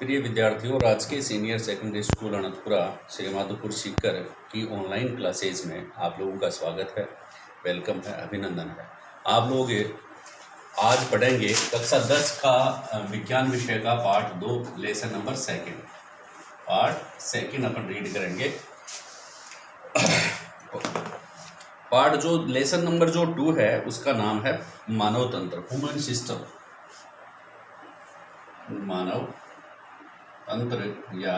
प्रिय विद्यार्थियों, राजकीय senior secondary school Ananthapura Shri Madhopur Sikar की ऑनलाइन क्लासेज में आप लोगों का स्वागत है, वेलकम है, अभिनंदन है। आप लोग आज पढ़ेंगे कक्षा 10 का विज्ञान विषय का part 2 lesson number second. Part second अपन रीड करेंगे। पार्ट जो लेसन नंबर जो 2 है उसका नाम है मानव तंत्र, ह्यूमन सिस्टम। मानव तंत्र या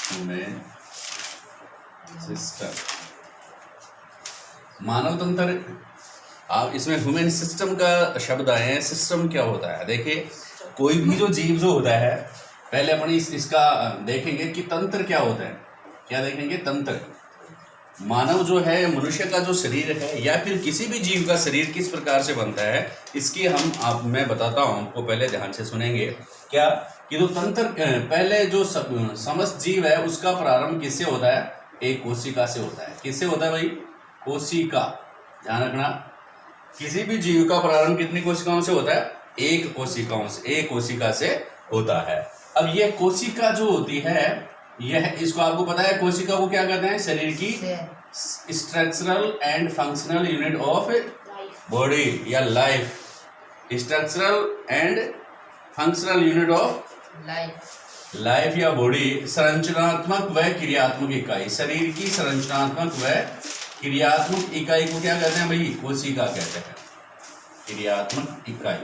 ह्यूमन सिस्टम। मानव तंत्र, आप इसमें ह्यूमन सिस्टम का शब्द आए हैं। सिस्टम क्या होता है? देखिए, कोई भी जो जीव जो होता है, पहले अपन इसका देखेंगे कि तंत्र क्या होता है। क्या देखेंगे? तंत्र। मानव जो है, मनुष्य का जो शरीर है या फिर किसी भी जीव का शरीर किस प्रकार से बनता है, इसकी मैं बताता हूँ आपको, पहले ध्यान से सुनेंगे। क्या कि जो तंत्र, पहले जो समस्त जीव है उसका प्रारंभ किससे होता है? एक कोशिका से होता है। किससे होता है भाई? कोशिका। ध्यान रखना, किसी भी जीव का प्रारंभ कितनी कोशिकाओं से होता है? एक कोशिका से होता है। अब यह कोशिका जो होती है, यह, इसको आपको पता है कोशिका को क्या कहते हैं? शरीर की structural and functional unit of body या life. Structural and functional unit of life या बॉडी। संरचनात्मक व क्रियात्मक इकाई। शरीर की संरचनात्मक व क्रियात्मक इकाई को क्या कहते हैं भाई? कोशिका कहते हैं। क्रियात्मक इकाई,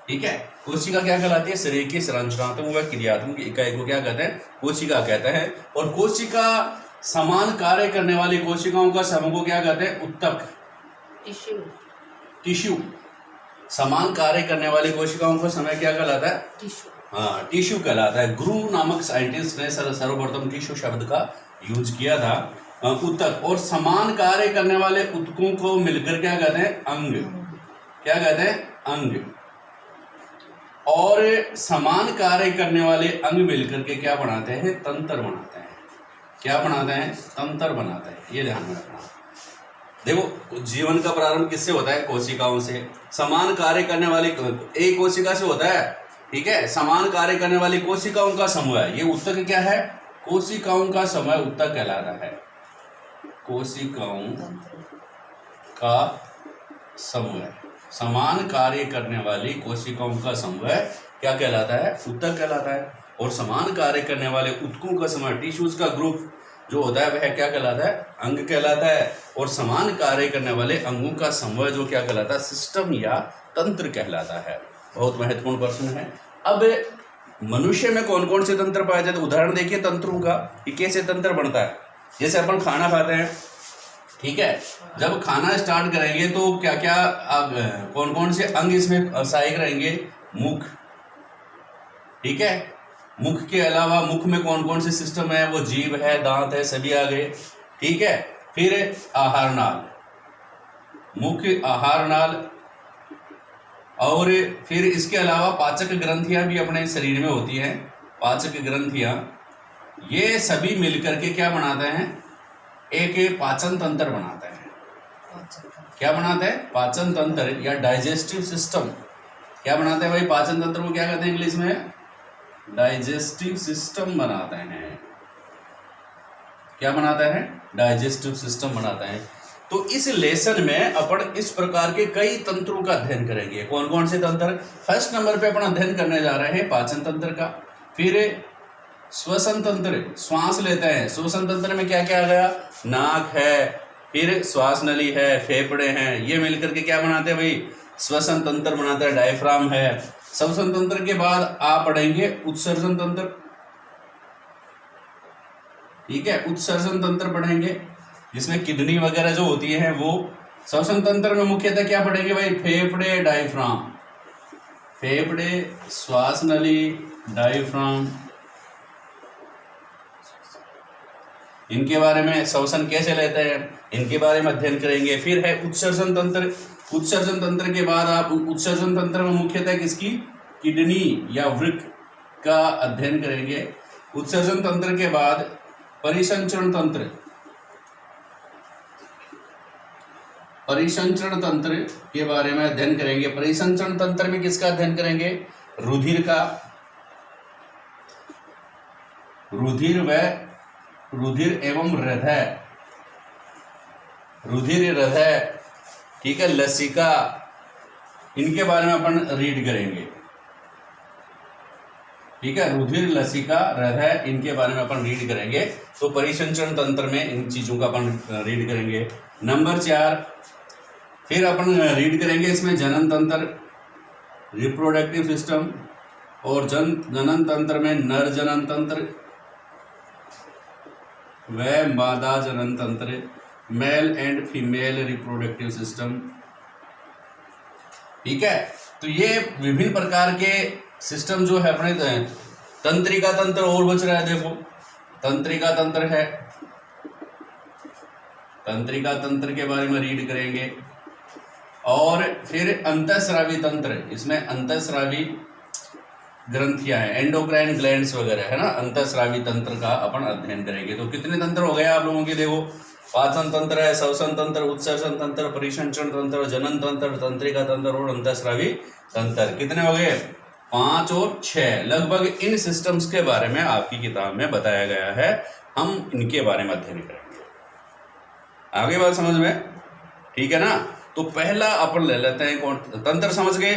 ठीक है। कोशिका क्या कहलाती है? शरीर की संरचनात्मक व क्रियात्मक इकाई को क्या कहते हैं? कोशिका कहते हैं। और कोशिका समान कार्य करने वाली कोशिकाओं का समूह को क्या कहते हैं? उत्तक। टिश्यू। समान कार्य करने वाली कोशिकाओं का समय क्या कहलाता है? टिश्यू। हाँ, टिश्यू कहलाता है। ग्रू नामक साइंटिस्ट ने सर्वप्रथम टिश्यू शब्द का यूज किया था। उत्तक। और समान कार्य करने वाले उत्तकों को मिलकर क्या कहते हैं? अंग। क्या कहते हैं? अंग। और समान कार्य करने वाले अंग मिलकर के क्या बनाते हैं? तंत्र बनाते हैं। क्या बनाते हैं? तंत्र बनाते हैं। ये ध्यान में रखना। देखो, जीवन का प्रारंभ किससे होता है? कोशिकाओं से। समान कार्य करने वाली एक कोशिका से होता है, ठीक है। समान कार्य करने वाली कोशिकाओं का समूह है। ये उत्तक क्या है? कोशिकाओं का समूह उत्तक कहलाता है। कोशिकाओं का समूह है। समान कार्य करने वाली कोशिकाओं का समूह क्या कहलाता है? उत्तक कहलाता है। और समान कार्य करने वाले उत्तकों का समूह, टिश्यूज का ग्रुप जो होता है, वह क्या कहलाता है? अंग कहलाता है। और समान कार्य करने वाले अंगों का समूह जो क्या कहलाता है? सिस्टम या तंत्र कहलाता है। बहुत महत्वपूर्ण प्रश्न है। अब मनुष्य में कौन कौन से तंत्र पाए जाते हैं? उदाहरण देखिए तंत्रों का, कि कैसे तंत्र बनता है। जैसे अपन खाना खाते हैं, ठीक है। जब खाना स्टार्ट करेंगे तो क्या क्या कौन कौन से अंग इसमें सहायक रहेंगे? मुख, ठीक है। मुख के अलावा मुख में कौन कौन से सिस्टम है? वो जीभ है, दांत है, सभी आ गए, ठीक है। फिर आहार नाल, मुख्य आहार नाल। और फिर इसके अलावा पाचक ग्रंथियां भी अपने शरीर में होती हैं। पाचक ग्रंथियां, ये सभी मिलकर के क्या बनाते हैं? एक पाचन तंत्र बनाते हैं। क्या बनाते हैं? पाचन तंत्र या डाइजेस्टिव सिस्टम। क्या बनाते हैं भाई? पाचन तंत्र को क्या कहते हैं इंग्लिश में? डाइजेस्टिव सिस्टम बनाते हैं। क्या बनाते हैं? डाइजेस्टिव सिस्टम बनाते हैं। तो इस लेसन में अपन इस प्रकार के कई तंत्रों का अध्ययन करेंगे। कौन कौन से तंत्र? फर्स्ट नंबर पे अपन अध्ययन करने जा रहे हैं पाचन तंत्र का। फिर श्वसन तंत्र, श्वास लेते हैं। श्वसन तंत्र में क्या क्या आ गया? नाक है, फिर श्वास नली है, फेफड़े हैं, ये मिलकर के क्या बनाते हैं भाई? श्वसन तंत्र बनाता है। डायफ्राम है। श्वसन तंत्र के बाद आप पढ़ेंगे उत्सर्जन तंत्र, ठीक है। उत्सर्जन तंत्र पढ़ेंगे, जिसमें किडनी वगैरह जो होती है वो। श्वसन तंत्र में मुख्यतः क्या पढ़ेंगे भाई? फेफड़े, डायफ्राम। फेफड़े, श्वास नली, डायफ्राम, इनके बारे में, श्वसन कैसे लेते हैं, इनके बारे में अध्ययन करेंगे। फिर है उत्सर्जन तंत्र। उत्सर्जन तंत्र के बाद आप उत्सर्जन तंत्र में मुख्यतः किसकी? किडनी या वृक्क का अध्ययन करेंगे। उत्सर्जन तंत्र के बाद परिसंचरण तंत्र। परिसंचरण तंत्र के बारे में अध्ययन करेंगे। परिसंचरण तंत्र में किसका अध्ययन करेंगे? रुधिर का, रुधिर एवं हृदय, रुधिर हृदय, ठीक है, लसिका, इनके बारे में अपन रीड करेंगे। ठीक है, रुधिर, लसिका, हृदय, इनके बारे में अपन रीड करेंगे। तो परिसंचरण तंत्र में इन चीजों का अपन रीड करेंगे। नंबर 4, फिर अपन रीड करेंगे इसमें जनन तंत्र, रिप्रोडक्टिव सिस्टम, और जनन तंत्र में नर जनन तंत्र व मादा जनन तंत्र, male and female reproductive system. ठीक है, तो ये विभिन्न प्रकार के सिस्टम जो है अपने तंत्रिका तंत्र और बच रहा है। देखो तंत्रिका तंत्र है, तंत्रिका तंत्र के बारे में रीड करेंगे। और फिर अंतःस्रावी तंत्र, इसमें अंतःस्रावी ग्रंथियां हैं, एंडोक्राइन ग्लैंड्स वगैरह है ना, अंतःस्रावी तंत्र का अपन अध्ययन करेंगे। तो कितने तंत्र हो गए आप लोगों के? देखो पाचन तंत्र है, श्वसन तंत्र, उत्सर्जन तंत्र, परिसंचरण तंत्र, जनन तंत्र, तंत्रिका तंत्र और अंतःस्रावी तंत्र। कितने हो गए? 5 और 6। लगभग इन सिस्टम्स के बारे में आपकी किताब में बताया गया है, हम इनके बारे में अध्ययन करेंगे। आगे बात समझ में? ठीक है ना। तो पहला अपन ले लेते हैं कौन? तंत्र समझ गए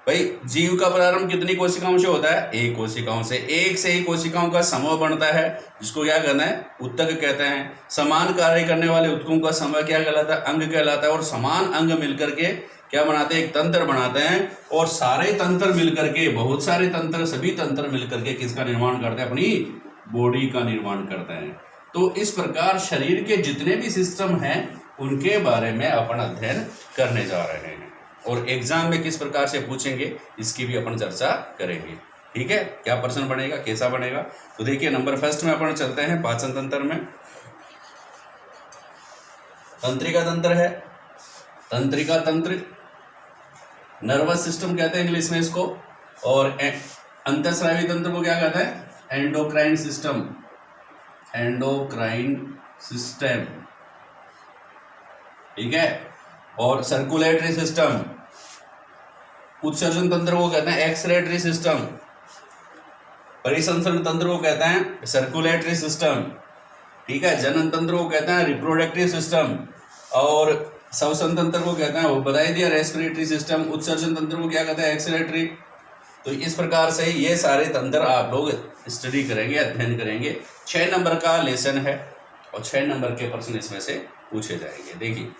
भाई। जीव का प्रारंभ कितनी कोशिकाओं से होता है? एक कोशिकाओं से। एक से ही कोशिकाओं का समूह बनता है, जिसको क्या कहना है? उत्तक कहते हैं। समान कार्य करने वाले उत्तकों का समूह क्या कहलाता है? अंग कहलाता है। और समान अंग मिलकर के क्या बनाते हैं? एक तंत्र बनाते हैं। और सारे तंत्र मिलकर के, बहुत सारे तंत्र, सभी तंत्र मिलकर के किसका निर्माण करते हैं? अपनी बॉडी का निर्माण करते हैं। तो इस प्रकार शरीर के जितने भी सिस्टम हैं उनके बारे में अपन अध्ययन करने जा रहे हैं, और एग्जाम में किस प्रकार से पूछेंगे इसकी भी अपन चर्चा करेंगे। ठीक है, क्या प्रश्न बनेगा, कैसा बनेगा? तो देखिए नंबर फर्स्ट में अपन चलते हैं पाचन तंत्र में। तंत्रिका तंत्र है, तंत्रिका तंत्र, नर्वस सिस्टम कहते हैं इंग्लिश में इसको। और अंतःस्रावी तंत्र को क्या कहते हैं? Endocrine system, endocrine system. ठीक है। और सर्कुलेटरी सिस्टम, उत्सर्जन तंत्र को कहते हैं एक्सक्रेटरी सिस्टम। परिसंचरण तंत्र को कहते हैं सर्कुलेटरी सिस्टम। ठीक है। जनन तंत्र को कहते हैं रिप्रोडक्टिव सिस्टम। और श्वसन तंत्र को कहते हैं, वो बता दिया, रेस्पिरेटरी सिस्टम। उत्सर्जन तंत्र को क्या कहते हैं? एक्सक्रेटरी। तो इस प्रकार से ये सारे तंत्र आप लोग स्टडी करेंगे, अध्ययन करेंगे। 6 नंबर का लेसन है और 6 नंबर के प्रश्न इसमें से पूछे जाएंगे। देखिए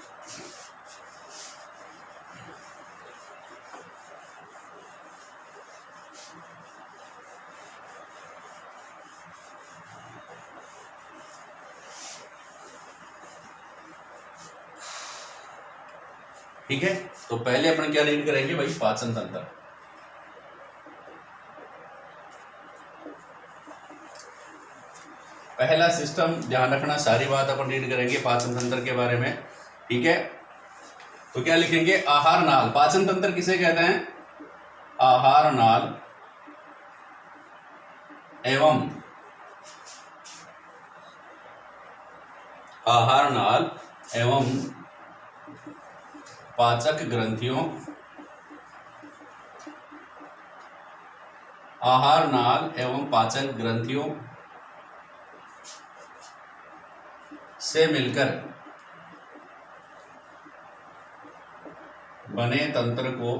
ठीक है। तो पहले अपन क्या रीड करेंगे भाई? पाचन तंत्र। पहला सिस्टम, ध्यान रखना सारी बात अपन रीड करेंगे पाचन तंत्र के बारे में। ठीक है। तो क्या लिखेंगे? आहार नाल। पाचन तंत्र किसे कहते हैं? आहार नाल एवं आहार नाल एवं पाचक ग्रंथियों, आहार नाल एवं पाचक ग्रंथियों से मिलकर बने तंत्र को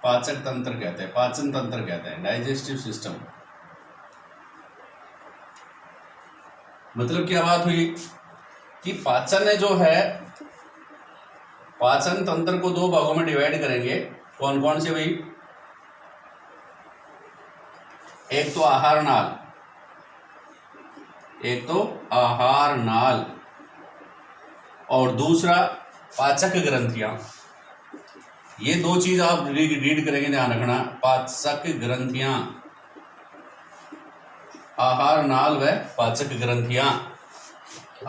पाचक तंत्र कहते हैं, पाचन तंत्र कहते हैं, डाइजेस्टिव सिस्टम। मतलब क्या बात हुई कि पाचन जो है, पाचन तंत्र को 2 भागों में डिवाइड करेंगे। कौन कौन से भाई? एक तो आहार नाल, एक तो आहार नाल, और दूसरा पाचक ग्रंथियां। ये 2 चीज आप रीड करेंगे, ध्यान रखना। पाचक ग्रंथियां, आहार नाल व पाचक ग्रंथियां।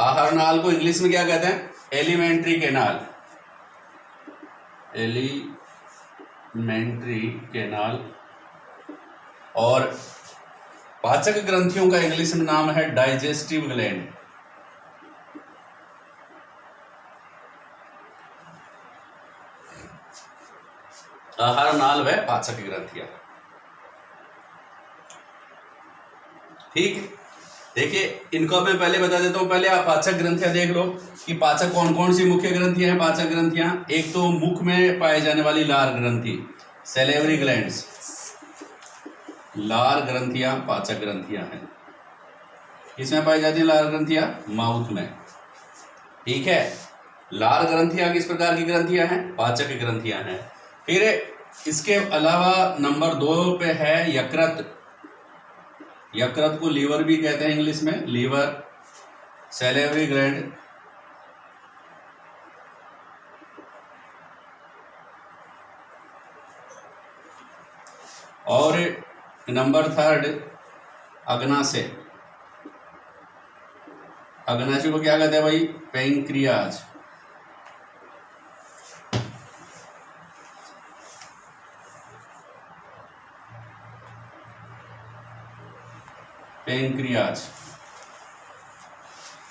आहार नाल को इंग्लिश में क्या कहते हैं? Alimentary canal, alimentary canal. और पाचक ग्रंथियों का इंग्लिश में नाम है डाइजेस्टिव ग्लैंड। आहार नाल व पाचक ग्रंथियां। ठीक है, देखिए इनको मैं पहले बता देता हूं। पहले आप पाचक ग्रंथियां देख लो कि पाचक कौन कौन सी मुख्य ग्रंथियां हैं। पाचक ग्रंथियां, एक तो मुख में पाए जाने वाली लार ग्रंथि, सैलिवरी ग्लैंड्स, लार ग्रंथियां पाचक ग्रंथियां हैं। किसमें पाई जाती है लार ग्रंथियां? माउथ में। ठीक है, लार ग्रंथियां किस प्रकार की ग्रंथियां हैं? पाचक ग्रंथियां हैं। फिर इसके अलावा नंबर 2 पे है यकृत। यकृत को लीवर भी कहते हैं इंग्लिश में, लीवर, सैलिवरी ग्लैंड, और नंबर 3 अग्नाशय। अग्नाशय को क्या कहते हैं भाई? पैंक्रियाज। पैंक्रियाज,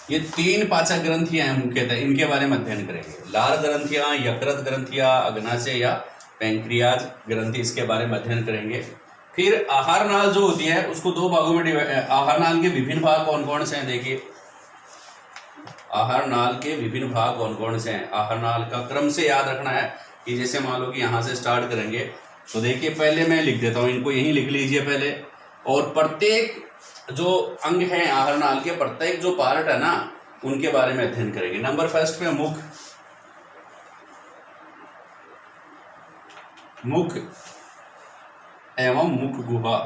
ये 3 पाचक ग्रंथियां हैं मुख्यतः, इनके बारे में अध्ययन करेंगे। लार ग्रंथियां, यकृत ग्रंथियां, अग्नाशय या पैंक्रियाज ग्रंथि, इसके बारे में अध्ययन करेंगे। फिर आहार नाल जो होती है उसको 2 भागों में आहार नाल के विभिन्न भाग कौन कौन से हैं? देखिए आहार नाल के विभिन्न भाग कौन कौन से हैं। आहार नाल का क्रम से याद रखना है कि जैसे मान लो कि यहां से स्टार्ट करेंगे तो देखिए पहले मैं लिख देता हूं, इनको यहीं लिख लीजिए पहले। और प्रत्येक जो अंग है आहार नाल के, प्रत्येक जो पार्ट है ना, उनके बारे में अध्ययन करेंगे। नंबर 1 पे मुख। मुख एवं मुख गुहा,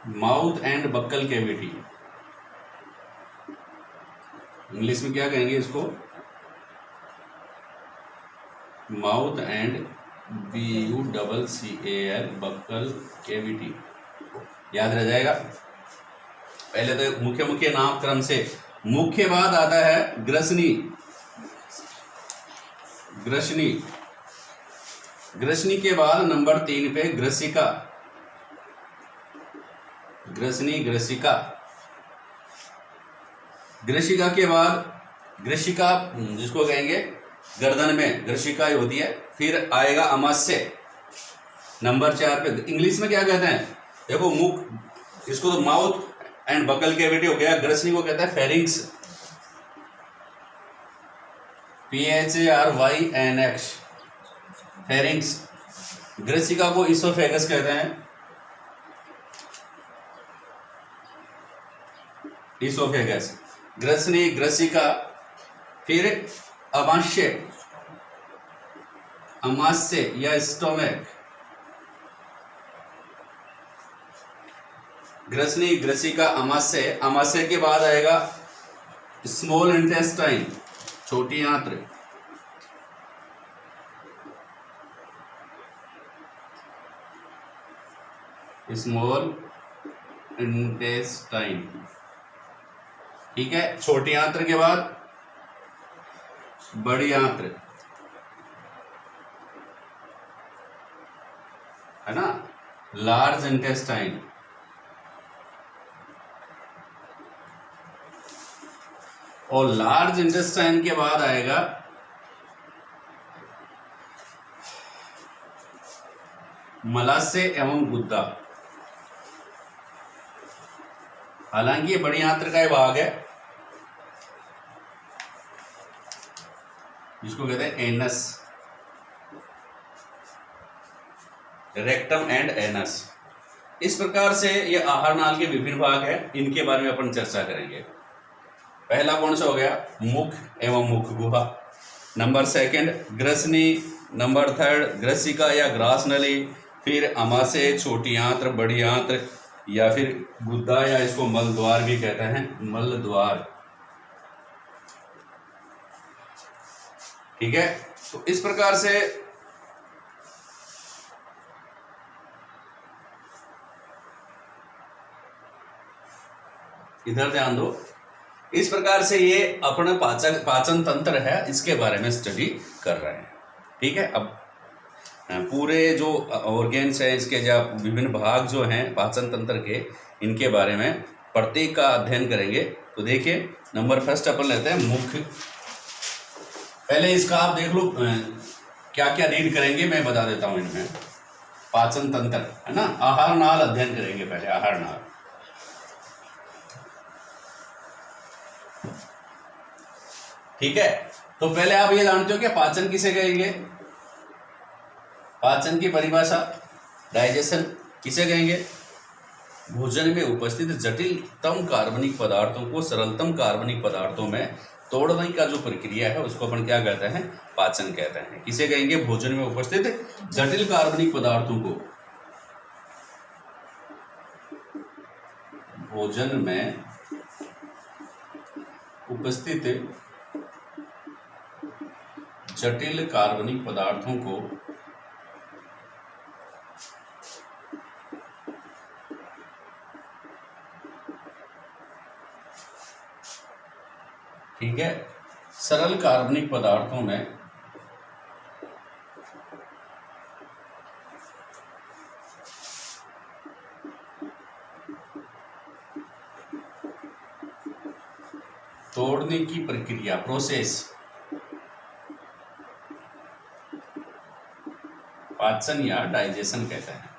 mouth and buccal cavity. English में क्या कहेंगे इसको? Mouth and BUCCAL, buccal cavity. याद रह जाएगा। पहले तो मुख्य मुख्य नाम क्रम से। मुख्य बाद आता है ग्रसनी। ग्रसनी, ग्रसनी के बाद नंबर 3 पे ग्रसिका। ग्रसनी, ग्रसिका। ग्रसिका के बाद, ग्रसिका जिसको कहेंगे गर्दन में ग्रसिका होती है। फिर आएगा अमाशय नंबर 4 पे। इंग्लिश में क्या कहते हैं? देखो मुख, इसको तो माउथ एंड बकल कैविटी हो गया। ग्रसनी को कहते हैं फेरिंक्स, PHARYNX, फेरिंक्स। ग्रसिका को इसोफेगस कहते हैं, इसोफेगस। ग्रसनी, ग्रसिका। फिर अमाशय, अमाशय या स्टोमक। ग्रसनी, ग्रसिका, अमाशय। अमाशय के बाद आएगा स्मॉल इंटेस्टाइन, छोटी आंत्र। स्मॉल इंटेस्टाइन, ठीक है। छोटी आंत्र के बाद बड़ी आंत्र, है ना, लार्ज इंटेस्टाइन। और लार्ज इंटेस्टाइन के बाद आएगा मलाशय एवं गुद्दा। हालांकि ये बड़ी आंत्र का भाग है, जिसको कहते हैं एनस, रेक्टम एंड एनस। इस प्रकार से ये आहार नाल के विभिन्न भाग है, इनके बारे में अपन चर्चा करेंगे। पहला कौन सा हो गया? मुख एवं मुख गुहा। नंबर 2 ग्रसनी। नंबर 3 ग्रसिका या ग्रास नली। फिर अमाशय, छोटी आंत्र, बड़ी आंत्र, या फिर गुद्दा, या इसको मल द्वार भी कहते हैं, मल द्वार। ठीक है, तो इस प्रकार से इधर ध्यान दो। इस प्रकार से ये अपना पाचन तंत्र है, इसके बारे में स्टडी कर रहे हैं। ठीक है, अब पूरे जो ऑर्गेन्स हैं, इसके जो विभिन्न भाग जो हैं पाचन तंत्र के, इनके बारे में प्रत्येक का अध्ययन करेंगे। तो देखिए नंबर 1 अपन लेते हैं मुख। पहले इसका आप देख लो क्या क्या रीड करेंगे मैं बता देता हूं इनमें। पाचन तंत्र है ना, आहार नाल अध्ययन करेंगे पहले, आहार नाल। ठीक है, तो पहले आप ये जानते हो कि पाचन किसे कहेंगे? पाचन की परिभाषा, डाइजेशन किसे कहेंगे? भोजन में उपस्थित जटिलतम कार्बनिक पदार्थों को सरलतम कार्बनिक पदार्थों में तोड़ने का जो प्रक्रिया है उसको अपन क्या कहते हैं? पाचन कहते हैं। किसे कहेंगे? भोजन में उपस्थित जटिल कार्बनिक पदार्थों को भोजन में उपस्थित जटिल कार्बनिक पदार्थों को ठीक है, सरल कार्बनिक पदार्थों में तोड़ने की प्रक्रिया, प्रोसेस, पाचन या डाइजेशन कहते हैं।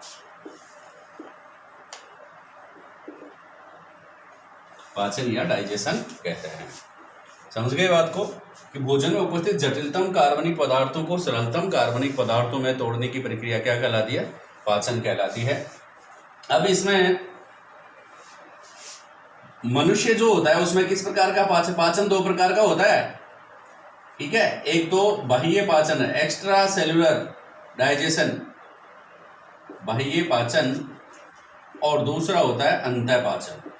पाचन या डाइजेशन कहते हैं। समझ गए बात को कि भोजन में उपस्थित जटिलतम कार्बनिक पदार्थों को सरलतम कार्बनिक पदार्थों में तोड़ने की प्रक्रिया क्या कहलाती है? पाचन कहलाती है। अब इसमें मनुष्य जो होता है उसमें किस प्रकार का पाचन? पाचन दो प्रकार का होता है। ठीक है, एक तो बाह्य पाचन है, एक्स्ट्रा सेल्यूलर डाइजेशन, बाह्य पाचन, और दूसरा होता है अंतः पाचन।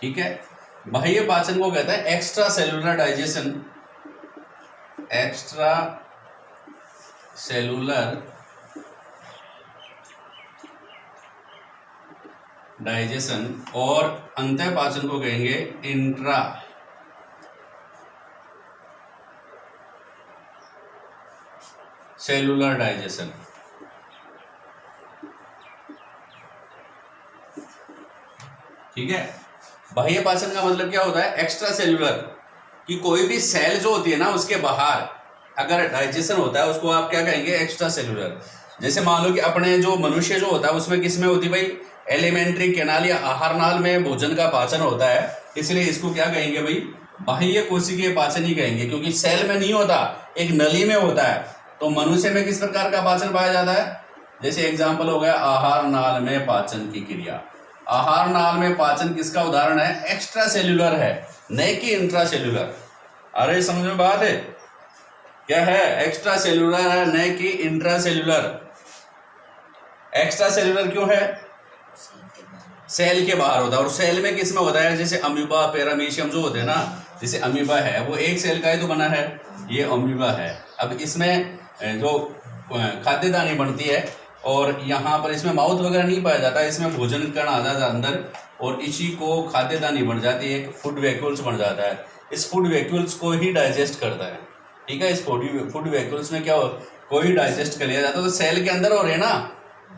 ठीक है, बाह्य पाचन को कहते हैं extra cellular digestion, extra cellular digestion, और अंतः पाचन को कहेंगे इंट्रा सेल्यूलर डाइजेशन। ठीक है, बाह्य पाचन का मतलब क्या होता है? एक्स्ट्रा सेल्यूलर, कि कोई भी सेल जो होती है ना उसके बाहर अगर डाइजेशन होता है उसको आप क्या कहेंगे? Extra cellular. जैसे मान लो कि अपने जो मनुष्य जो होता है उसमें किस में होती है भाई? एलिमेंट्री कैनाल या आहार नाल में भोजन का पाचन होता है, इसलिए इसको क्या कहेंगे भाई? बाह्य कोशिकीय पाचन ही कहेंगे, क्योंकि सेल में नहीं होता, एक नली में होता है। तो मनुष्य में किस प्रकार का पाचन पाया जाता है? जैसे एग्जाम्पल हो गया आहार नाल में पाचन की क्रिया। आहार नाल में पाचन किसका उदाहरण है? एक्स्ट्रा सेल्यूलर है, न कि इंट्रा सेल्यूलर। अरे समझ में बात है? क्या है? एक्स्ट्रा सेल्यूलर है, न कि इंट्रा सेल्यूलर। एक्स्ट्रा सेल्यूलर क्यों है? सेल के बाहर होता है, और सेल में किस में होता है? जैसे अमीबा, पैरामीशियम जो होते हैं ना, जैसे अमीबा है वो एक सेल का ही तो बना है, ये अमीबा है। अब इसमें जो खाद्यदानी बनती है और यहाँ पर इसमें माउथ वगैरह नहीं पाया जाता, इसमें भोजन कण आ जाता है अंदर और इसी को खाद्यदानी बन जाती है, एक फूड वैक्यूल्स बन जाता है। इस फूड वैक्यूल्स को ही डाइजेस्ट करता है। ठीक है, इस फूड वैक्यूल्स में क्या हो, कोई डाइजेस्ट कर लिया जाता है, तो सेल के अंदर हो रहे हैं ना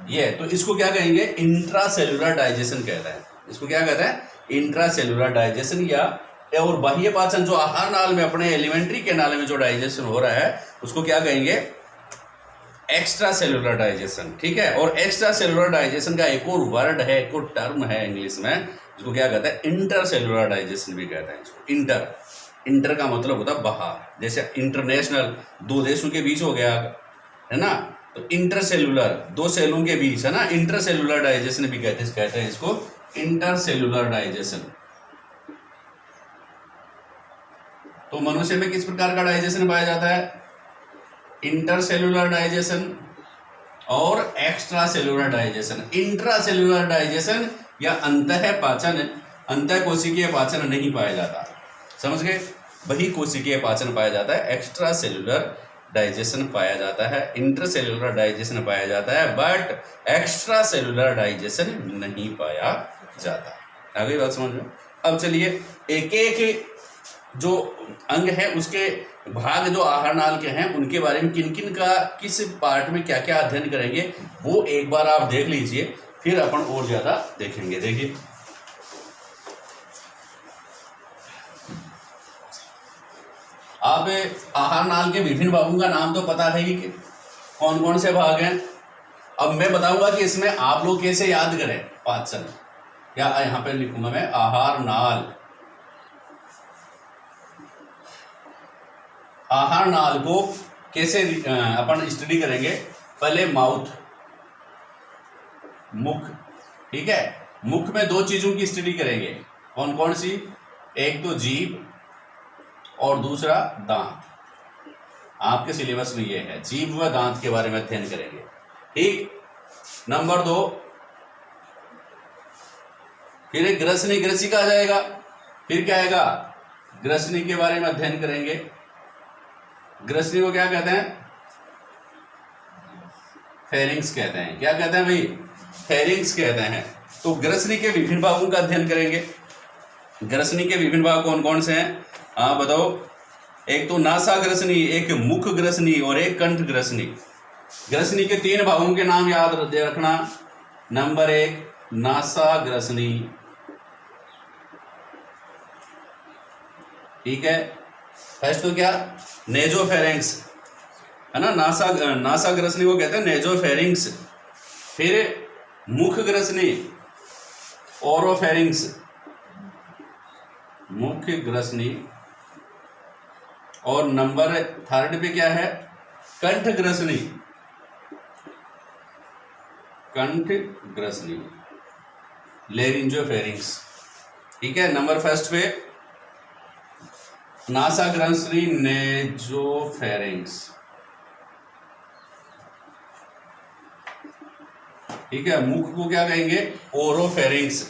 ये, तो इसको क्या कहेंगे? इंट्रा सेल्यूलर डाइजेशन कहता है। इसको क्या कहता है? Intra cellular digestion. या और बाह्य पाचन जो आहार नाल में अपने एलिमेंट्री के नाल में जो डाइजेशन हो रहा है उसको क्या कहेंगे? Extra cellular digestion. ठीक है, और एक्स्ट्रा सेल्यूलर डाइजेशन का एक और वर्ड है, एक और टर्म है इंग्लिश में, इसको क्या कहते हैं? इंटर सेल्यूलर डाइजेशन भी कहते हैं इसको। इंटर का मतलब होता है बाहर, जैसे इंटरनेशनल दो देशों के बीच हो गया है ना, तो इंटर सेल्यूलर दो सेलों के बीच है ना, इंटर सेल्यूलर डाइजेशन भी कहते हैं इसको, इंटर सेल्यूलर डाइजेशन। तो मनुष्य में किस प्रकार का डाइजेशन पाया जाता है? इंटर सेल्यूलर डाइजेशन और extra cellular digestion. Intra cellular digestion या अंतः पाचन, अंतः कोशिकीय पाचन नहीं पाया जाता। समझ गए? वही कोशिकीय पाचन पाया जाता है, एक्स्ट्रा सेल्यूलर डाइजेशन पाया जाता है, इंटर सेल्यूलर डाइजेशन पाया जाता है, बट एक्स्ट्रा सेल्यूलर डाइजेशन नहीं पाया जाता। आ गई बात समझ में? अब चलिए एक एक जो अंग है उसके भाग जो आहार नाल के हैं उनके बारे में किन किन का किस पार्ट में क्या क्या अध्ययन करेंगे वो एक बार आप देख लीजिए, फिर अपन और ज्यादा देखेंगे। देखिए आप आहार नाल के विभिन्न भागों का नाम तो पता है ही कि कौन कौन से भाग हैं। अब मैं बताऊंगा कि इसमें आप लोग कैसे याद करें पाचन। क्या यहां पे लिखूंगा मैं, आहार नाल। आहार नाल को कैसे अपन स्टडी करेंगे। पहले माउथ, मुख, ठीक है। मुख में दो चीजों की स्टडी करेंगे, कौन कौन सी, एक तो जीभ और दूसरा दांत। आपके सिलेबस में ये है, जीभ व दांत के बारे में अध्ययन करेंगे, ठीक। नंबर 2 फिर ग्रसनी, ग्रसिका आ जाएगा। फिर क्या आएगा, ग्रसनी के बारे में अध्ययन करेंगे। ग्रसनी को क्या कहते हैं, फेरिंग्स कहते हैं। क्या कहते हैं भाई, फेरिंग्स कहते हैं। तो ग्रसनी के विभिन्न भागों का अध्ययन करेंगे। ग्रसनी के विभिन्न भाग कौन कौन से हैं, हाँ बताओ। एक तो नासा ग्रसनी, एक मुख ग्रसनी और एक कंठ ग्रसनी। ग्रसनी के 3 भागों के नाम याद रखना। नंबर 1 नासा ग्रसनी, ठीक है। फर्स्ट तो क्या, नेजोफेरिंग्स है ना, नासा ग्रसनी को कहते हैं नेजोफेरिंग्स। फिर मुख ग्रसनी, ओरोफेरिंग्स, मुख ग्रसनी। और नंबर 3 पे क्या है, कंठ ग्रसनी, कंठ ग्रसनी, लेरिंजोफेरिंग्स, ठीक है। नंबर 1 पे नासा ग्रसनी, नेजोफेरिंग्स, ठीक है। मुख को क्या कहेंगे, ओरोफेरिंग्स।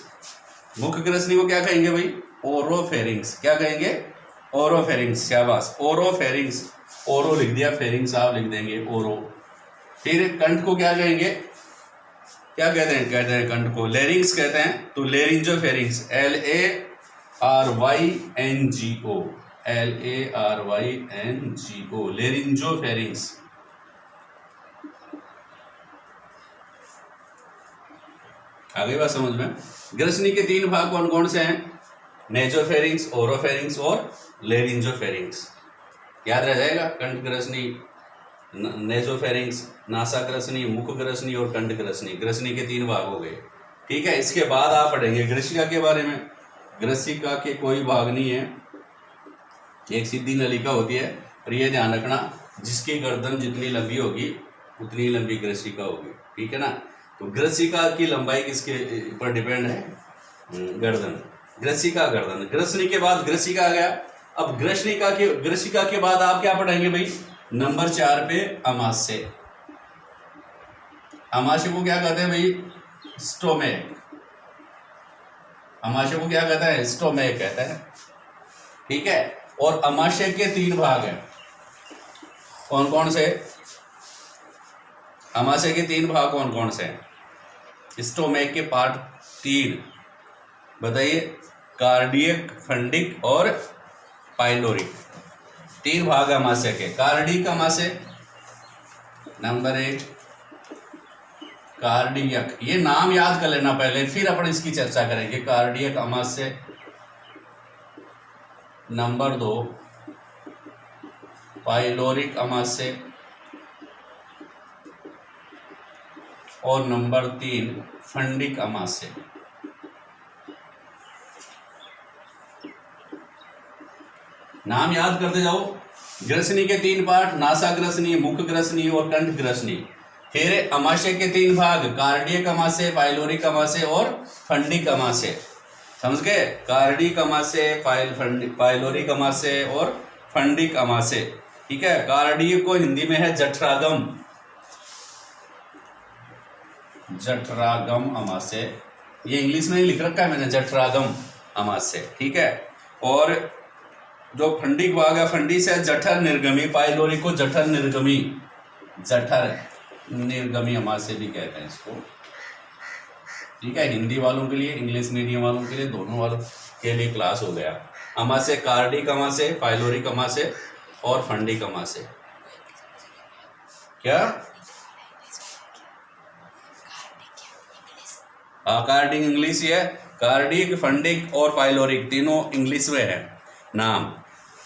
मुख ग्रसनी को क्या कहेंगे भाई, ओरोफेरिंग्स। क्या कहेंगे, ओरोफेरिंग्स, शाबाश, ओरोफेरिंग्स। ओरो लिख दिया, फेरिंग्स आप लिख देंगे, ओरो। फिर कंठ को क्या कहेंगे, क्या कहते हैं, कहते हैं कंठ को लेरिंग्स कहते हैं। तो लेरिंजोफेरिंग्स, LARYNGO, LARYNGO, लेरिंजोफेरिंग्स। आ गई बात समझ में। ग्रसनी के 3 भाग कौन कौन से हैं, नेजोफेरिंग्स, ओरोफेरिंग्स और लेरिंजोफेरिंग्स। याद रह जाएगा, कंठ ग्रसनी, नेजोफेरिंग्स, नासा ग्रसनी, मुख ग्रसनी और कंठ ग्रसनी। ग्रसनी के 3 भाग हो गए, ठीक है। इसके बाद आप पढ़ेंगे ग्रसिका के बारे में। ग्रसिका के कोई भाग नहीं है, एक सीधी नलिका होती है। और ये ध्यान रखना, जिसकी गर्दन जितनी लंबी होगी उतनी लंबी ग्रसिका होगी, ठीक है ना। तो ग्रसिका की लंबाई किसके ऊपर डिपेंड है, गर्दन। ग्रसिका, गर्दन। ग्रसनी के बाद ग्रसिका आ गया। अब ग्रसिका के बाद आप क्या पढ़ेंगे भाई, नंबर 4 पे अमाशय। अमाशय को क्या कहते हैं भाई, स्टोमेक। अमाशय को क्या कहता है, स्टोमेक कहता है, ठीक है। और अमाशय के 3 भाग हैं, कौन कौन से, अमाशय के 3 भाग कौन कौन से हैं, स्टोमेक के पार्ट 3 बताइए, कार्डियक, फंडिक और पाइलोरिक। 3 भाग अमाशय के। कार्डिक अमाशय नंबर 1, कार्डियक, ये नाम याद कर लेना पहले, फिर अपन इसकी चर्चा करेंगे। कार्डियक अमाशय। नंबर 2 पाइलोरिक अमाशय। और नंबर 3 फंडिक अमाशय। नाम याद करते जाओ। ग्रसनी के 3 पार्ट, नासा ग्रसनी, मुख ग्रसनी और कंठ ग्रसनी। फिर अमाशय के 3 भाग, कार्डियक अमाशय, पाइलोरिक अमाशय और फंडिक अमाशय। समझ गए, कार्डियक अमाशय, पाइलोरिक अमाशय और फंडिक अमाशय, ठीक है। कार्डियक को हिंदी में है जठरागम, जठरागम अमाशय। ये इंग्लिश में ही लिख रखा है मैंने, जठरागम अमाशय, ठीक है। और जो फंडिक भाग है, फंडी से जठर निर्गमी, पाइलोरिक को जठर निर्गमी, जठर निर्गमी अमाशय भी कहते हैं इसको, ठीक है। हिंदी वालों के लिए, इंग्लिश मीडियम वालों के लिए, दोनों वालों के लिए क्लास हो गया। अमाशय, कार्डिक अमाशय, पाइलोरिक अमाशय और फंडिक अमाशय। क्या कार्डिक इंग्लिश ही है, कार्डिक, फंडिक और पाइलोरिक तीनों इंग्लिश में है नाम,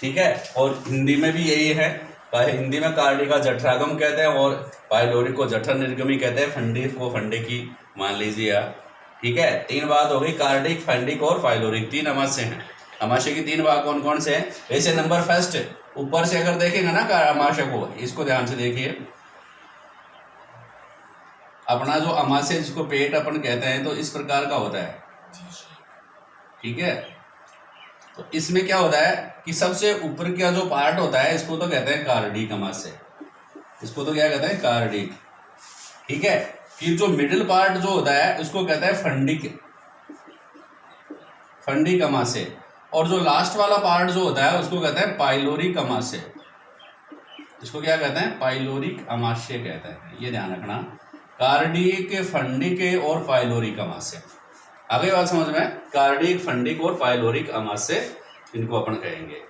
ठीक है। और हिंदी में भी यही है, हिंदी में कार्डिक का जठरागम कहते हैं और पाइलोरिक को जठर निर्गमी कहते हैं, फंडिक को फंडिकी मान लीजिए आप। ठीक है, तीन बात हो गई, कार्डिक, फंडिक और पाइलोरिक, तीन अमाशय हैं। अमाशय की तीन भाग कौन कौन से हैं? वैसे नंबर फर्स्ट ऊपर से अगर देखेंगे ना अमाशय को, इसको ध्यान से देखिए, अपना जो अमाशय जिसको पेट अपन कहते हैं, तो इस प्रकार का होता है। ठीक है, तो इसमें क्या होता है कि सबसे ऊपर का जो पार्ट होता है इसको तो कहते हैं कार्डिक अमाशय, इसको तो क्या कहते हैं? कार्डिक। ठीक है, फिर जो मिडिल पार्ट जो होता है उसको कहते हैं फंडिक, फंडिक अमाशय। और जो लास्ट वाला पार्ट जो होता है उसको कहते हैं पाइलोरिक अमाशय। इसको क्या कहते हैं? पाइलोरिक अमाशय कहते हैं, ये ध्यान रखना। कार्डिक, फंडिक और पाइलोरिक अमाशय। आगे बात समझ में? कार्डिक, फंडिक और पाइलोरिक अमाशय, इनको अपन कहेंगे।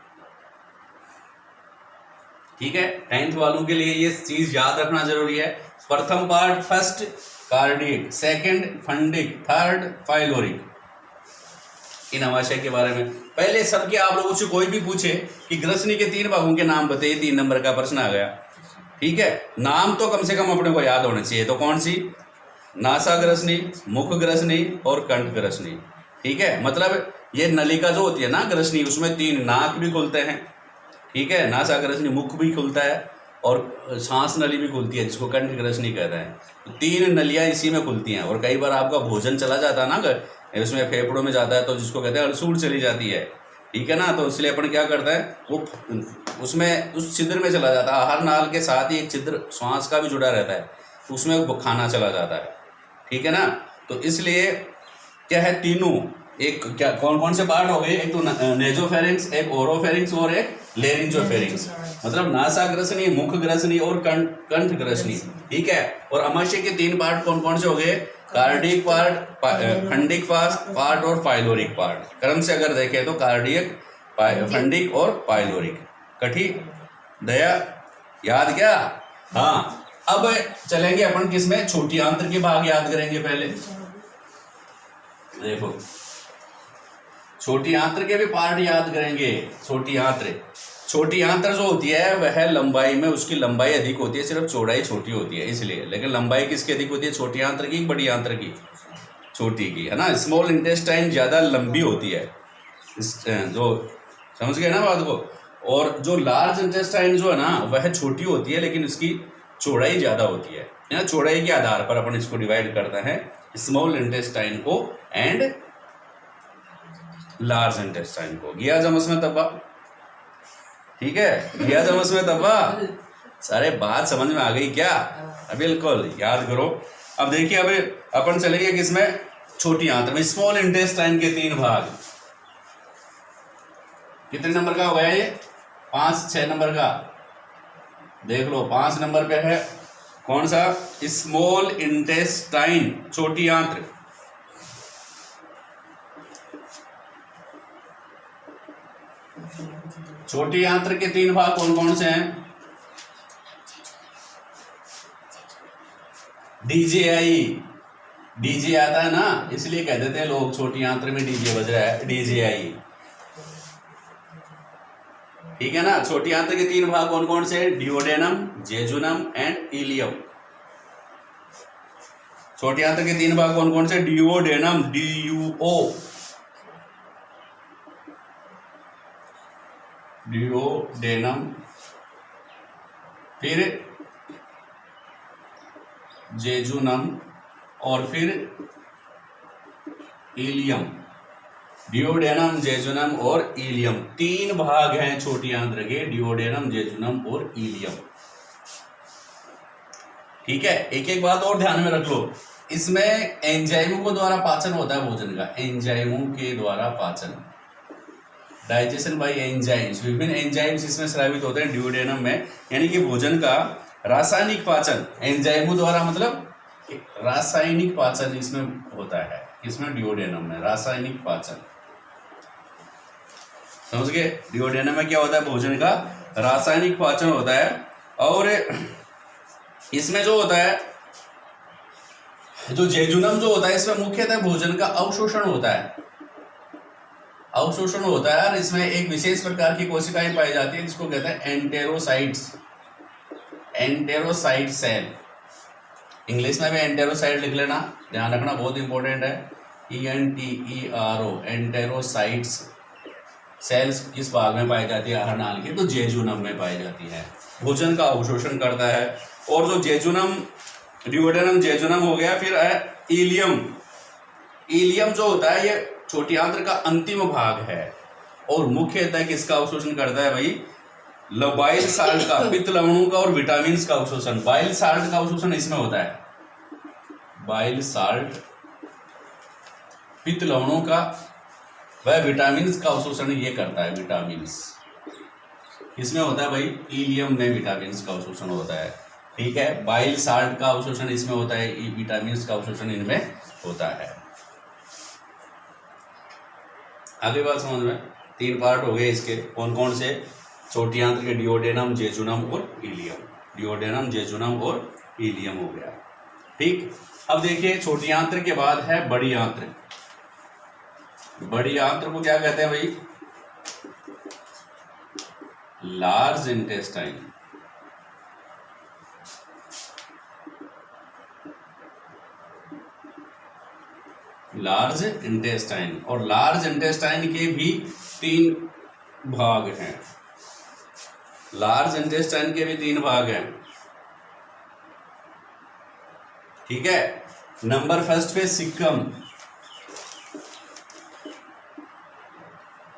ठीक है, 10th वालों के लिए ये चीज याद रखना जरूरी है। प्रथम part first cardiac, second fundic, third pyloric. इन अमाशय के बारे में पहले सबके आप लोगों से कोई भी पूछे कि ग्रसनी के 3 भागों के नाम बताइए, 3 नंबर का प्रश्न आ गया। ठीक है, नाम तो कम से कम अपने को याद होने चाहिए। तो कौन सी? नासा ग्रसनी, मुख ग्रसनी और कंठ ग्रसनी। ठीक है, मतलब ये नलिका जो होती है ना ग्रसनी, उसमें 3 नाक भी खुलते हैं। ठीक है, नासा ग्रसनी, मुख भी खुलता है और सांस नली भी खुलती है जिसको कंठ ग्रसनी कहते हैं। तो 3 नलियां इसी में खुलती हैं। और कई बार आपका भोजन चला जाता है ना, उसमें फेफड़ों में जाता है, तो जिसको कहते हैं अड़सूल चली जाती है। ठीक है ना, तो इसलिए अपन क्या करते हैं, वो उसमें उस छिद्र में चला जाता है। आहार नाल के साथ ही एक छिद्र श्वास का भी जुड़ा रहता है, उसमें वो खाना चला जाता है। ठीक है ना, तो इसलिए क्या है, तीनों एक क्या कौन कौन से पार्ट हो गए? एक तो नेजोफेरिंक्स, एक ओरोफेरिंक्स और एक लेरिंजोफेरिंक्स। मतलब नासा ग्रसनी, मुख ग्रसनी और कंठ ग्रसनी। ठीक है, और अमाशय के 3 पार्ट कौन कौन से हो गए? कार्डिक पार्ट, फंडिक पार्ट और पाइलोरिक पार्ट। क्रम से अगर देखें तो कार्डियक, फंडिक और पाइलोरिक। कठी दया याद क्या? हाँ, अब चलेंगे अपन किसमें? छोटी आंत्र के भाग याद करेंगे पहले। देखो, छोटी आंत्र के भी पार्ट याद करेंगे। छोटी आंत्र जो होती है वह लंबाई में, उसकी लंबाई अधिक होती है, सिर्फ चौड़ाई छोटी होती है इसलिए। लेकिन लंबाई किसकी अधिक होती है? छोटी आंत्र की, बड़ी आंत्र की? छोटी की, है ना। स्मॉल इंटेस्टाइन ज्यादा लंबी होती है, जो समझ गए ना बात को। और जो लार्ज इंटेस्टाइन जो है ना वह छोटी होती है, लेकिन इसकी चौड़ाई ज्यादा होती है ना। चौड़ाई के आधार पर अपन इसको डिवाइड करते हैं, स्मॉल इंटेस्टाइन को एंड लार्ज इंटेस्टाइन को। गिया जमस में तब्बा। ठीक है, गिया जमस में तब्बा। सारे बात समझ में आ गई क्या? बिल्कुल याद करो। अब देखिए, अब अपन चलेंगे किसमें? छोटी आंत्र में। स्मॉल इंटेस्टाइन के 3 भाग। कितने नंबर का हो गया ये? 5-6 नंबर का। देख लो, 5 नंबर पे है कौन सा? स्मॉल इंटेस्टाइन, छोटी आंत्र। छोटी आंत्र के 3 भाग कौन कौन से हैं? डीजेआई, डीजे आता है ना, इसलिए कह देते हैं लोग छोटी आंत्र में डीजे बज रहा है, डीजेआई। ठीक है ना। छोटी आंत्र के 3 भाग कौन कौन से? Duodenum, jejunum and ileum. छोटी आंत्र के 3 भाग कौन कौन से? डिओडेनम, DUO, डिओडेनम, फिर जेजुनम और फिर इलियम। डिओडेनम, जेजुनम और इलियम, 3 भाग हैं छोटी आंत्र के, डिओडेनम, जेजुनम और इलियम। ठीक है, एक एक बात और ध्यान में रख लो, इसमें एंजाइमों के द्वारा पाचन होता है भोजन का, एंजाइमों के द्वारा पाचन, डाइजेशन बाय एंजाइम्स। विभिन्न एंजाइम्स इसमें स्रावित होते हैं डिओडेनम में, यानी कि भोजन का रासायनिक पाचन एंजाइमों द्वारा, मतलब रासायनिक पाचन इसमें होता है। इसमें डिओडेनम में रासायनिक पाचन, समझ गए? डिओडेनम में क्या होता है? भोजन का रासायनिक पाचन होता है। और इसमें जो होता है, जो जेजुनम जो होता है, इसमें मुख्यतः भोजन का अवशोषण होता है। अवशोषण होता है और इसमें एक विशेष प्रकार की कोशिकाएं पाई जाती है जिसको कहते हैं एंटेरोसाइट्स, एंटेरोसाइट सेल। इंग्लिश में भी एंटेरोसाइट लिख लेना, ध्यान रखना, बहुत इंपॉर्टेंट है। ENTERO, एंटेरोसाइट्स सेल्स किस भाग में पाई जाती है अनाल की? तो जेजुनम में पाई जाती है। भोजन का अवशोषण करता है। और जो जेजुनम, ड्यूडेनम, जेजुनम हो गया, फिर है इलियम। इलियम जो होता है ये छोटी आंत्र का अंतिम भाग है और मुख्यतः किसका अवशोषण करता है भाई? बाइल साल्ट का, पित्त लवणों का और विटामिन का अवशोषण। बाइल साल्ट का अवशोषण इसमें होता है, बाइल साल्ट, पित्त लवणों का वह विटामिन का अवशोषण ये करता है। विटामिन इसमें होता है भाई, इलियम में विटामिन का अवशोषण होता है। ठीक है, बाइल साल्ट का अवशोषण इसमें होता है, विटामिन का अवशोषण इनमें होता है। आगे बात समझ में? 3 पार्ट हो गए इसके, कौन कौन से? छोटी आंत्र के डिओडेनम, जेजुनम और इलियम। डिओडेनम, जेजुनम और इलियम हो गया। ठीक, अब देखिए छोटी आंत्र के बाद है बड़ी आंत्र। बड़ी आंत्र को क्या कहते हैं भाई? Large intestine. Large intestine. और लार्ज इंटेस्टाइन के भी 3 भाग हैं। लार्ज इंटेस्टाइन के भी 3 भाग हैं। ठीक है, नंबर फर्स्ट पे सिक्कम,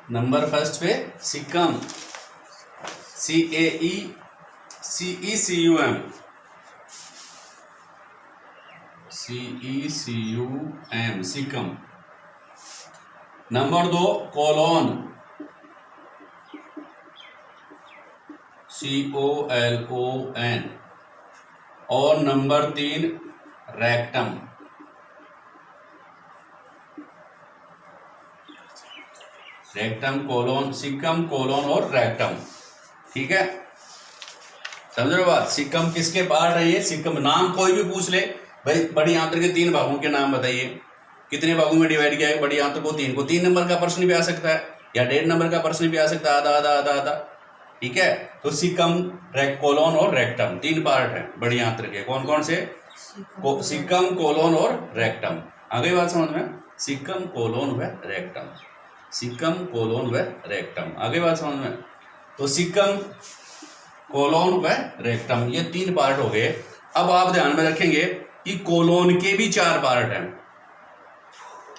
नंबर फर्स्ट पे caecum, CAECECUM, CECUM, caecum. Number 2 colon, COLON। और number 3 rectum. Rectum, colon, caecum, colon और रेक्टम। ठीक है, समझ रहे हो बात? सिक्कम किसके पार्ट है ये? सिक्कम नाम कोई भी पूछ ले भाई, बड़ी आंत्र के 3 भागों के नाम बताइए, कितने भागों में डिवाइड किया है बड़ी आंत्र को? 3 को। 3 नंबर का प्रश्न भी आ सकता है या 1.5 नंबर का प्रश्न भी आ सकता है, आधा आधा आधा आधा। ठीक है, तो सिक्कम, कोलोन और रेक्टम 3 पार्ट है बड़ी आंत्र के। कौन कौन से? सिक्कम, कोलोन और रेक्टम। आगे बात समझ में? सिक्कम, कोलोन व रेक्टम, सिक्कम, कोलोन व रेक्टम। आगे बात समझ में? तो सिक्कम, कोलोन व रेक्टम ये 3 पार्ट हो गए। अब आप ध्यान में रखेंगे कि कोलोन के भी 4 पार्ट हैं।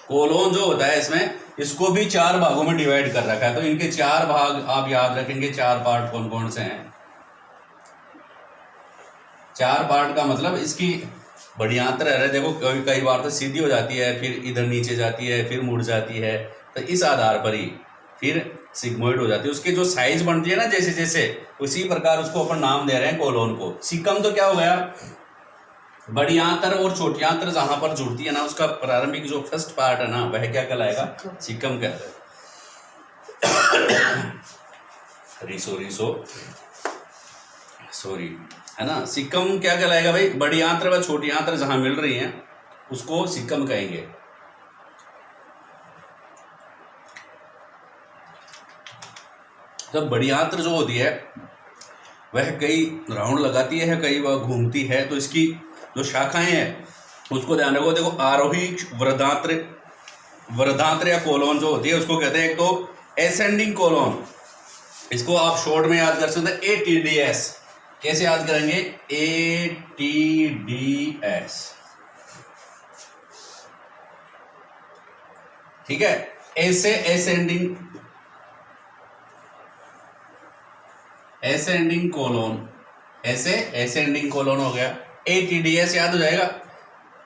कोलोन जो होता है इसमें, इसको भी 4 भागों में डिवाइड कर रखा है। तो इनके 4 भाग आप याद रखेंगे। 4 पार्ट कौन कौन से हैं? 4 पार्ट का मतलब इसकी बड़ी आंत्र है, देखो कई बार तो सीधी हो जाती है, फिर इधर नीचे जाती है, फिर मुड़ जाती है, तो इस आधार पर ही फिर सिग्मोइड हो जाती है। उसके जो साइज बनती है ना जैसे जैसे, उसी प्रकार उसको अपन नाम दे रहे हैं कोलोन को। सिक्कम तो क्या हो गया? बड़ी आंत्र और छोटी आंत्र जहां पर जुड़ती है ना, उसका प्रारंभिक जो फर्स्ट पार्ट है ना, वह क्या कहलाएगा? सिक्कम कहलाएगा। सॉरी है ना, सिक्कम क्या कहलाएगा भाई? बड़ी आंत्र व छोटी आंत्र जहां मिल रही हैं उसको सिक्कम कहेंगे। जब बड़ी आंत्र जो होती है वह कई राउंड लगाती है, कई वह घूमती है, तो इसकी जो शाखाएं हैं उसको ध्यान रखो। देखो आरोही वृद्धांत्र, वृद्धांत्र या कोलोन जो होती है उसको कहते हैं एक तो एसेंडिंग कोलोन, इसको आप शॉर्ट में याद कर सकते हैं ATDS। कैसे याद करेंगे? ATDS। ठीक है, ऐसे एसेंडिंग कोलोन, ऐसे एसेंडिंग कोलोन हो गया। ATDS याद हो जाएगा।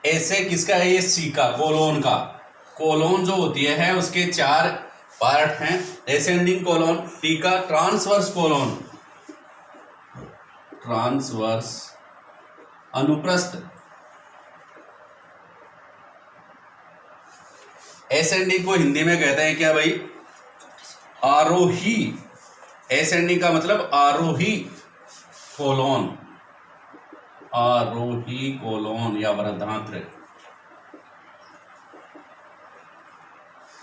ऐसे किसका है? ये C का, कोलोन का। कोलोन जो होती है उसके 4 पार्ट हैं। एसेंडिंग कोलोन, T का ट्रांसवर्स कोलोन, ट्रांसवर्स अनुप्रस्थ, एसेंडिंग को हिंदी में कहते हैं क्या भाई? आरोही। एसेंडिंग का मतलब आरोही कोलोन, आरोही कोलोन या वृद्धांत्र।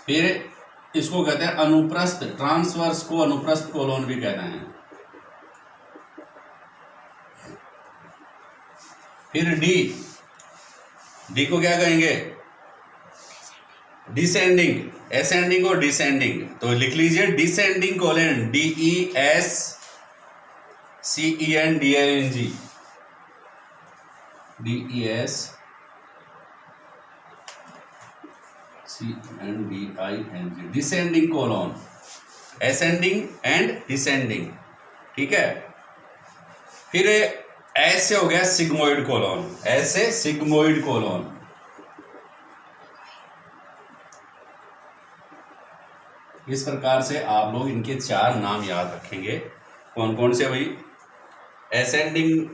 फिर इसको कहते हैं अनुप्रस्थ, ट्रांसवर्स को अनुप्रस्थ कोलोन भी कहते हैं। फिर डी को क्या कहेंगे? डिसेंडिंग, एसेंडिंग और डिसेंडिंग। तो लिख लीजिए descending colon, DESCENDING, DESCENDING, descending colon, ascending and descending. ठीक है। फिर एस से हो गया सिग्मोइड कोलन, एस से सिग्मोइड कोलन। इस प्रकार से आप लोग इनके 4 नाम याद रखेंगे। कौन कौन से भाई? एसेंडिंग,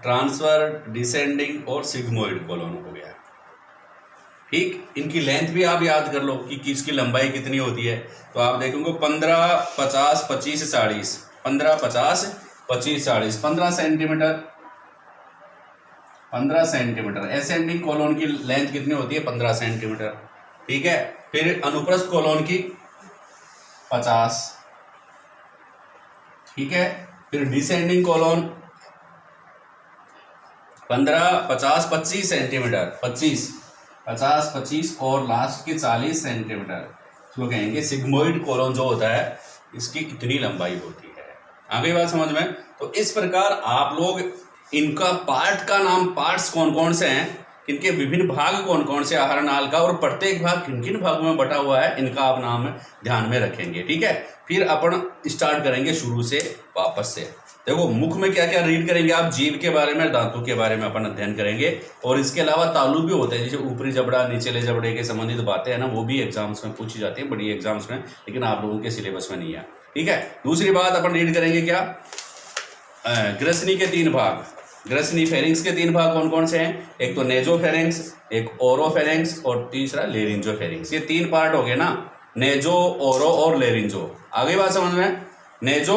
ट्रांसफर, डिसेंडिंग और सिग्मोइड कोलन हो गया। ठीक। इनकी लेंथ भी आप याद कर लो कि किसकी लंबाई कितनी होती है। तो आप देखोगे 15, 50, 25, 40, 15, 50, 25, 40, 15 सेंटीमीटर, 15 सेंटीमीटर। एसेंडिंग कोलन की लेंथ कितनी होती है? 15 सेंटीमीटर। ठीक है। फिर अनुप्रस्थ कोलन की 50। ठीक है। फिर डिसेंडिंग कोलन 15, 50, 25 सेंटीमीटर, 25, 50, 25 और लास्ट के 40 सेंटीमीटर। इसको कहेंगे सिग्मोइड कोलन जो होता है, इसकी इतनी लंबाई होती है। आ गई बात समझ में? तो इस प्रकार आप लोग इनका पार्ट का नाम, पार्ट्स कौन कौन से हैं, इनके विभिन्न भाग कौन कौन से आहार नाल का, और प्रत्येक भाग किन किन भागों में बटा हुआ है, इनका आप नाम ध्यान में रखेंगे। ठीक है। फिर अपन स्टार्ट करेंगे शुरू से वापस से। देखो मुख में क्या क्या रीड करेंगे आप? जीभ के बारे में, दांतों के बारे में अपन अध्ययन करेंगे, और इसके अलावा तालु भी होते हैं, जैसे ऊपरी जबड़ा, निचले जबड़े के संबंधित बातें हैं ना, वो भी एग्जाम्स में पूछी जाती है, बड़ी एग्जाम्स में, लेकिन आप लोगों के सिलेबस में नहीं है। ठीक है। दूसरी बात अपन रीड करेंगे क्या? ग्रसनी के 3 भाग, ग्रसनी फेरिंग्स के 3 भाग कौन कौन से हैं? एक तो नेजोफेरिंग्स, एक ओरोफेरिंग्स और तीसरा लेरिंजोफेरिंग्स। ये 3 पार्ट हो गए ना, नेजो, ओरो और लेरिंजो। आगे बात समझ में? नेजो,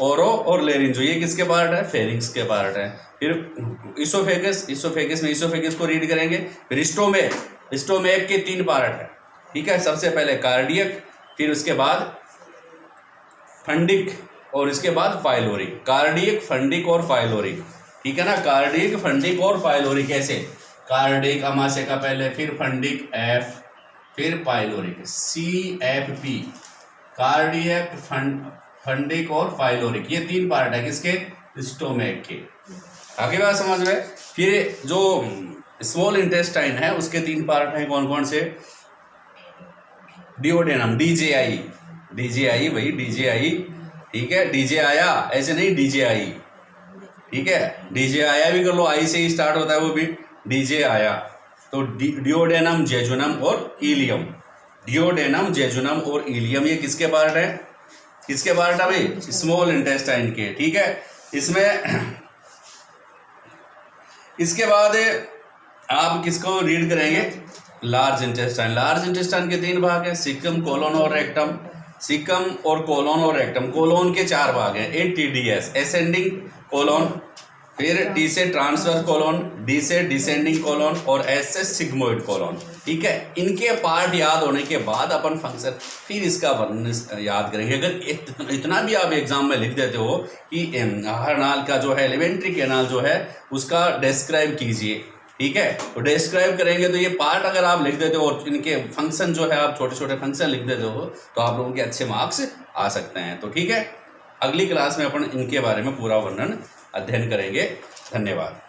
ओरो और लेरिंजो ये किसके पार्ट है? फेरिंग्स के पार्ट है। फिर इसोफेगस, इसोफेगस में इसोफेगस को रीड करेंगे। फिर स्टोमेक, स्टोमेक के 3 पार्ट है। ठीक है। सबसे पहले कार्डियक, फिर उसके बाद फंडिक और इसके बाद फाइलोरिक। कार्डियक, फंडिक और फाइलोरिक। ठीक है ना। कार्डियक, फंडिक और फाइलोरिक। ऐसे कार्डियक अमाशय का पहले, फिर फंडिक F, फिर पाइलोरिक CFP। कार्डियक, फंडिक और फाइलोरिक, ये 3 पार्ट है किसके? स्टोमेक के। आगे बात समझ में? फिर जो स्मॉल इंटेस्टाइन है उसके 3 पार्ट हैं, कौन कौन से? डिओडेनम, DJI भाई, DJI। ठीक है। डीजे आया, ऐसे नहीं DJI। ठीक है। डीजे आया भी कर लो, आई से ही स्टार्ट होता है वो भी, डीजे आया। तो डिओडेनम, जेजुनम और इलियम। डिओडेनम, जेजुनम और इलियम ये किसके पार्ट है? किसके पार्ट है भाई? स्मॉल इंटेस्टाइन के। ठीक है। इसमें इसके बाद आप किसको रीड करेंगे? Large intestine. लार्ज इंटेस्टाइन के 3 भाग हैं, सिकम, कोलोन और रेक्टम। सिकम और कोलोन और रेक्टम। कोलोन के 4 भाग हैं, ATDS, एसेंडिंग कोलोन, फिर T से ट्रांसवर्स कोलोन, D से डिसेंडिंग कोलोन और S से सिग्मोइड कोलोन। ठीक है। इनके पार्ट याद होने के बाद अपन फंक्शन, फिर इसका वर्णन याद करेंगे। अगर इतना भी आप एग्जाम में लिख देते हो कि आहार नाल का जो है, एलिमेंट्री कैनाल जो है, उसका डिस्क्राइब कीजिए। ठीक है। तो डिस्क्राइब करेंगे तो ये पार्ट अगर आप लिख देते हो और इनके फंक्शन जो है आप छोटे छोटे फंक्शन लिख देते हो, तो आप लोगों के अच्छे मार्क्स आ सकते हैं। तो ठीक है, अगली क्लास में अपन इनके बारे में पूरा वर्णन अध्ययन करेंगे। धन्यवाद।